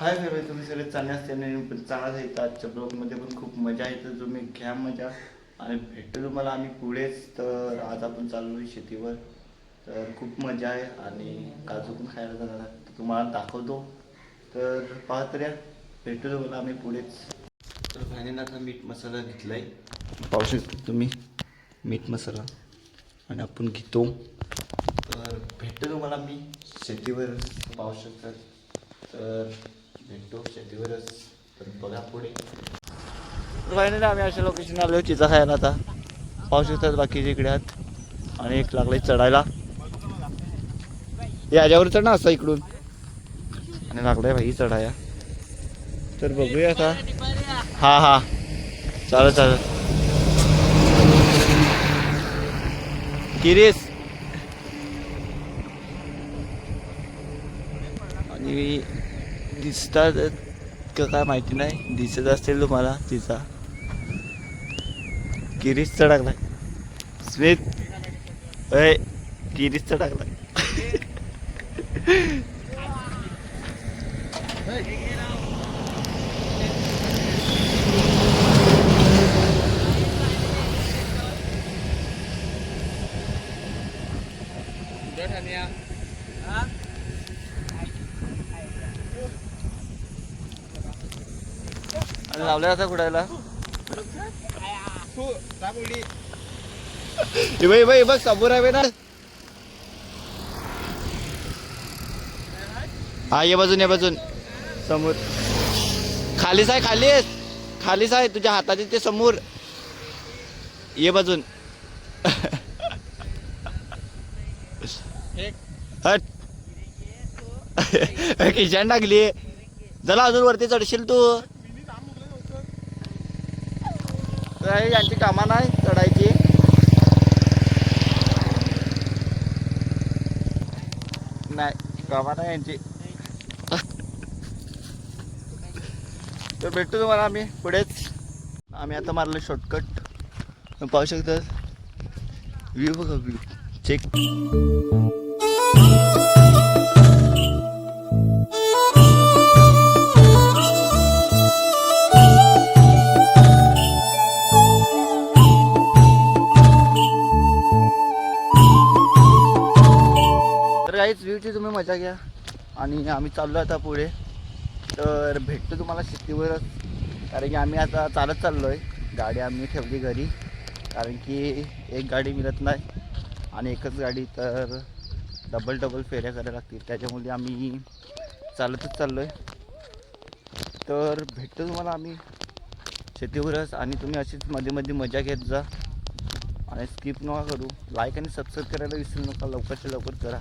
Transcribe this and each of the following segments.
हाय सगळे, तुम्ही सगळे चांगले असते चांगलाच येतं. आजच्या ब्लॉगमध्ये पण खूप मजा येतं, तुम्ही घ्या मजा आणि भेटतो तुम्हाला आम्ही पुढेच. तर आज आपण चाललो आहे शेतीवर, तर खूप मजा आहे आणि काजू पण खायला जाणार आहे, तर तुम्हाला दाखवतो. तर पाहत या, भेटतो तुम्हाला आम्ही पुढेच. तर फायनली आता मीठ मसाला घेतला आहे, पाहू शकता तुम्ही मीठ मसाला, आणि आपण घेतो. तर भेटतो तुम्हाला मी शेतीवर, पाहू शकतात. तर भेटतो शेतीवरच, तर बघा पुढे. फायनली आम्ही अशा लोकेशन आलो चिचा खायला. आता पाहू शकतात बाकीचे इकडे आहात आणि एक लागले चढायला, याच्यावर चढ ना असं इकडून, आणि लागलाय भाई चढाया. तर बघूया आता. हा हा, चालत चालत किरीस. आणि दिसतात का काय माहिती नाही, दिसत असतील तुम्हाला तिचा किरीस चढकलाय. स्मित अय, किरीस चढकलाय. आणि लावल्या आता कुडायला. बाई बाई बघ समोर आहे ना. हा, ये बाजून, ये बाजून समोर. खालीच आहे, खालीच खालीच आहे तुझ्या हाताचे ते समोर. ये बाजून. हट. खिशान टाकली. जरा अजून वरती चढशील तू. यांची कामा नाही चढायची. नाही कामा नाही यांची. तर भेटतो तुम्हाला आम्ही पुढेच. आम्ही आता मारलं शॉर्टकट, पाहू शकतात. व्ह्यू बघा, व्ह्यू चेक. तर काहीच व्ह्यूची तुम्ही मजा घ्या आणि आम्ही चाललो आता पुढे. तर भेटतो तुम्हाला शेतीवरच, कारण की आम्ही आता चालत चाललो आहे. गाडी आम्ही ठेवली घरी, कारण की एक गाडी मिळत नाही आणि एकच गाडी, तर डबल फेऱ्या करायला लागतील. त्याच्यामुळे आम्ही चालतच चाललो आहे. तर भेटतो तुम्हाला आम्ही शेतीवरच, आणि तुम्ही अशीच मध्ये मध्ये मजा घेत जा आणि स्किप नका करू. लाईक आणि सबस्क्राईब करायला विसरू नका, लवकरच्या लवकर करा.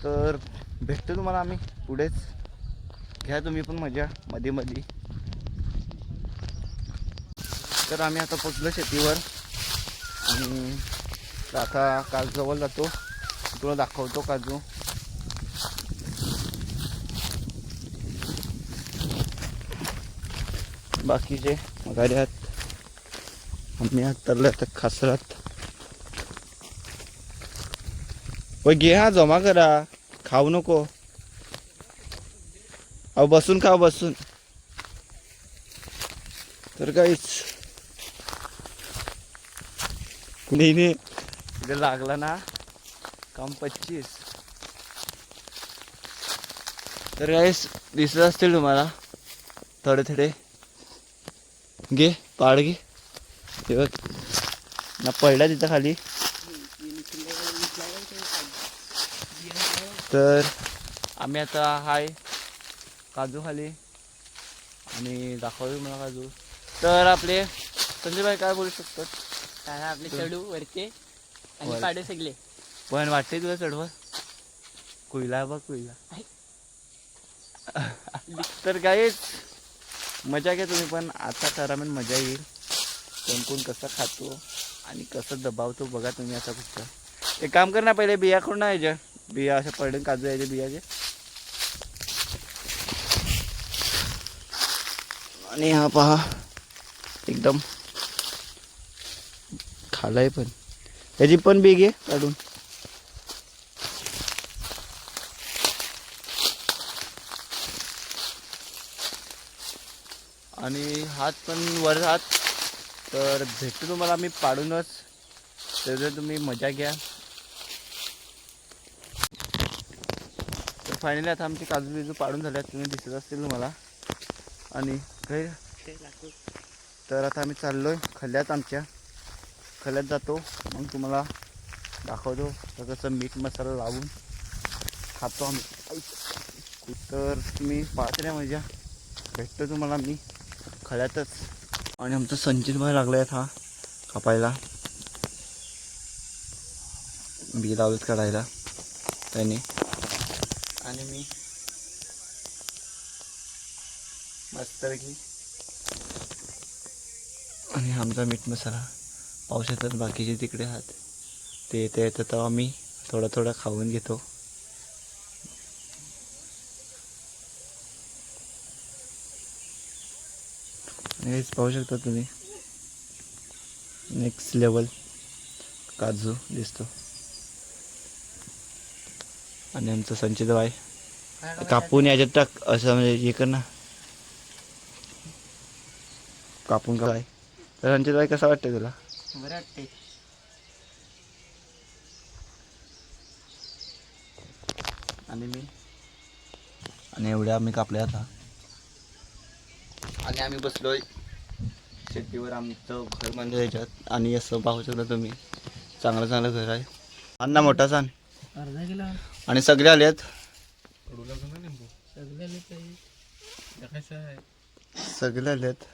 तर भेटतो तुम्हाला आम्ही पुढेच, घ्या तुम्ही पण मजा मध्ये मध्ये. तर आम्ही आता पोचलो शेतीवर आणि आता काजूजवळ जातो, तुला दाखवतो काजू. बाकीचे मगारी आहेत, आम्ही आत तरले आता खासरात. व घे, हा जमा करा, खाऊ नको. अहो बसून खा, बसून. तर काहीच नाही इथे लागला ना काम 25. तर काहीच दिसत असतील तुम्हाला थोडे थोडे. घे पाड, घे ते बघ ना, पडला तिथं खाली. तर आम्ही आता हाय काजू खाली आणि दाखवू मला काजू. तर आपले संजय भाई काय बोलू शकतात? काय आपले चढू वरचे आणि पाडू सगळे. पण वाटते तुला चढवा कुईला बघ, कुईला. तर काहीच मजा घ्या तुम्ही पण. आता ठरामेन मजा येईल, कोण कोण कसं खातो आणि कसं दबावतो बघा तुम्ही. आता फक्त एक काम कर ना, पहिले बिया करून ना याच्या बिया अशा पडले काजू याचे बियाचे. आणि हा पहा एकदम खालाय, पण याची पण बी घे काढून. आणि हात पण वर हात. तर भेटतो तुम्हाला मी पाडूनच, तर तुम्ही मजा घ्या. तर फायनली आता आमची काजू बिजू पाडून झाल्यात, तुम्ही दिसत असतील तुम्हाला. आणि काही तर आता आम्ही चाललोय खल्यात, आमच्या खल्यात जातो, मग तुम्हाला दाखवतो तर कसं मीठ मसाला लावून खातो आम्ही. तर तुम्ही पाहत राहा मजा. भेटतो तुम्हाला मी खल्यातच. आणि आमचा संचित भाई लागलाय हा कापायला, बी लावलेत काढायला त्याने. आणि मी मस्त की. आणि आमचा मीठ मसाला पाऊस येतात, बाकीचे तिकडे आहात ते येते येतं तेव्हा मी थोडा थोडा खाऊन घेतो. हेच पाहू शकता तुम्ही, नेक्स्ट लेवल काजू दिसतो. आणि आमचं संचित भाई कापून याच्यात टाक असं, म्हणजे हे कर ना, कापून काय. तर संचित भाई कसं वाटतंय तुला? बरं वाटते. आणि एवढ्या आम्ही कापल्या आता. आणि आम्ही बसलोय शेतीवर, आमचं घर म्हणजे ह्याच्यात. आणि असं पाहू शकता तुम्ही, चांगलं चांगलं घर आहे. अण्णा मोठा सण अर्धा किलो आणि सगळे आलेत. सगळे आलेत.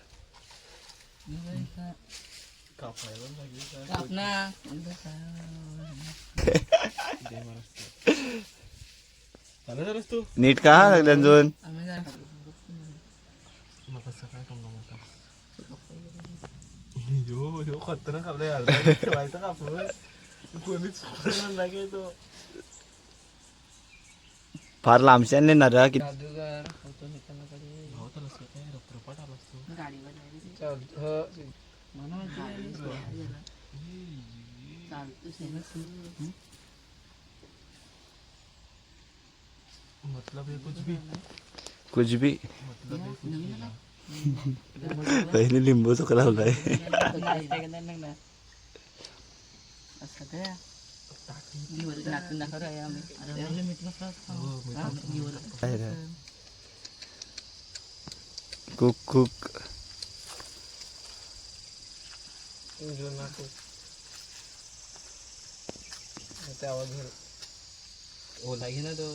नीट का लागले अजून? फार लांबच्या नेणार हा की. मतलब है कुछ भी कुछ भी. पहिले लिंबू चोका लावलाय. Cook cook. जो नाटो ते आवाज ओला घे ना तो.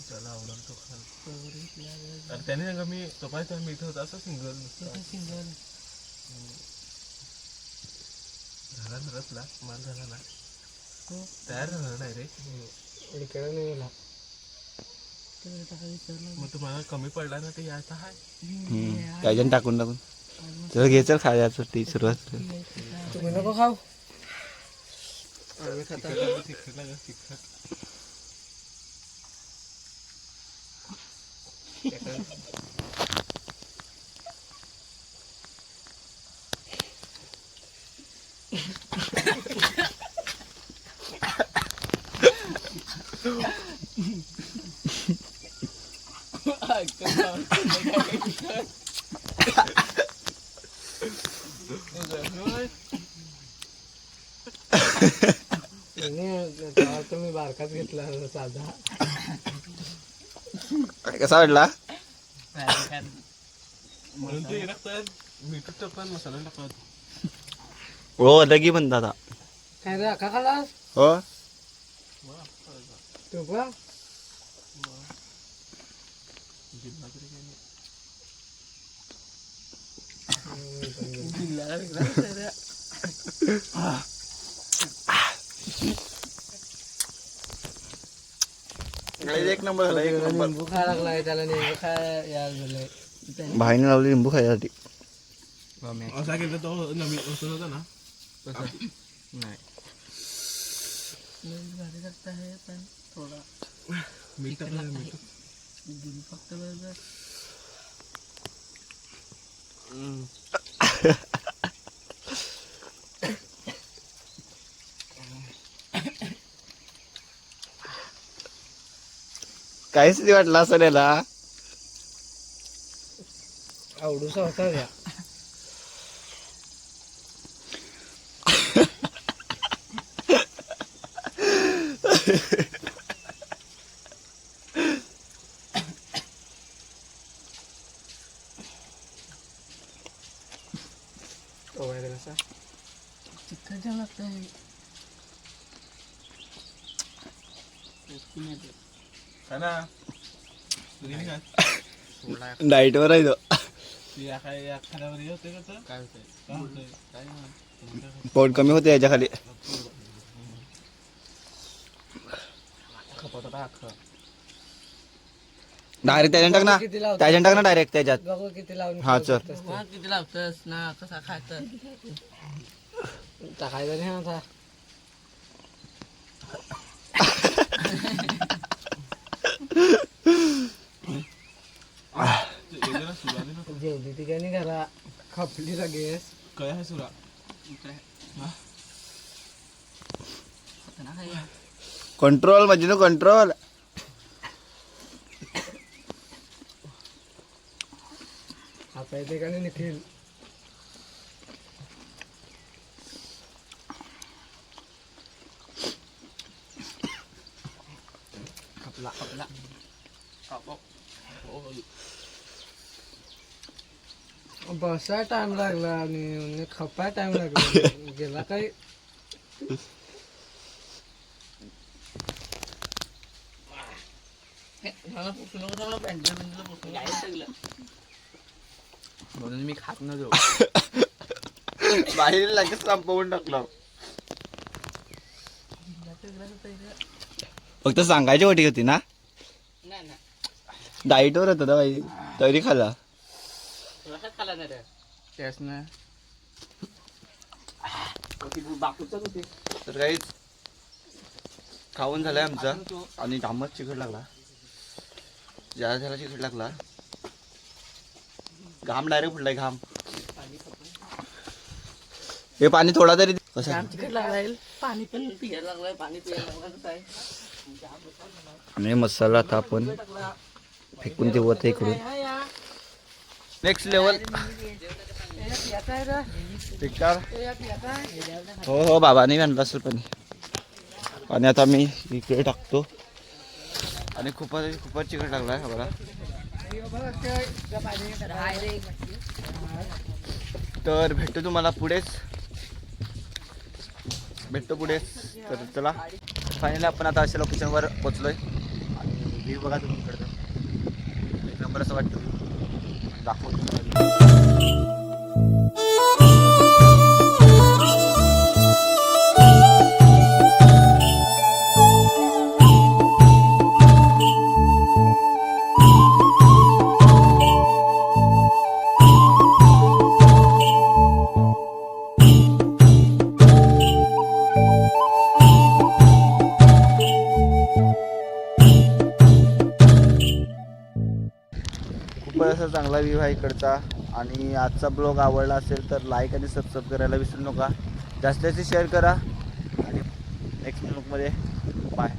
त्याला आवडल तो खाल. तर त्याने सांगा मी कपायचा मीठ होता असं सिंगल सिंगल झाला ना रसला माल झाला ना तयार झाला नाही रे. इकडे नाही गेला. मग तुम्हाला कमी पडला ना ते यायचं आहे काय टाकून टाकून तर घ्यायचं खायचं ती सुरुवात. तुम्ही नको खाऊ. आम्ही खाता तिखट लागा तिखट. तुम्ही बारकाच घेतला साधा. कसा वाटला? म्हणून ते टाकतात मीठ टाकतात मसाला टाकतात. हो लगी पण दादा. काय रे का खालास? हो तू का एक नंबर झाला. एक नंबर. लिंबू खायला लागलाय त्याला. लिंबू खाय यार झालंय. भाईने लावली लिंबू खायसाठी. असा केलं तो नवीन असं होता ना. नाही भारी लागत आहे पण थोडा मीठ टाकलं मीठ. फक्त बरोबर. काहीच नाही वाटलं असं याला. आवडूसा होता द्या. चिकन जाम लागतंय. काय ना तुझी काय डाईट वर आहे तो. तू या काय या खाण्यावर हे होते का तर काय होतंय काय होतंय काय नाही पोट कमी होते याच्या खाली. खपत होता अख्खं. डायरेक्ट त्याच्यात टाक ना, त्याच्यात टाक ना डायरेक्ट त्याच्यात. बघू किती लावून हा चल. किती लावतस ना कसा खायचं टाकायचं नाही आता. जेवली ती काय नाही घरा खपली लगेच. काय आहे सुरा कंट्रोल म्हणजे ना कंट्रोल. आता येते का नाही निखिल. खपला खपला बसा टाइम लागला आणि खपाय टाइम लागला. गेला काय म्हणून मी खात नव्हतो. बाहेर लगेच संपवून टाकलं. फक्त सांगायची वाटी होती ना. डाईट वर होता बाई तरी खाला. खाला ना रे तेच ना. तर काहीच खाऊन झालंय आमचं आणि घामच चिकट लागला. ज्याला त्याला चिकट लागला. घाम डायरेक्ट फुटलाय घाम. हे पाणी थोडा तरी कसं चिकट लागलाय. पाणी पण पियायला लागलाय. पाणी पियायला लागलाय. आणि मसाला आता आपण फेकून देऊ आता इकडून. Next level. हो हो बाबाने आणलं असेल पाणी. आणि आता मी इकडे टाकतो. आणि खूपच खूपच चिकट लागलाय बघा. तर भेटतो तुम्हाला पुढेच. तर चला फायनली आपण आता अशा लोकेशनवर पोचलोय. आणि व्ह्यू बघा तुम्ही इकडचं एक नंबर असं वाटतं. दाखवतो तुम्हाला. खूपच असा चांगला व्ह्यू आहे इकडचा. आणि आजचा ब्लॉग आवडला असेल तर लाईक आणि सबस्क्राईब करायला विसरू नका. जास्तीत जास्त शेअर करा. आणि नेक्स्ट ब्लॉगमध्ये बाय.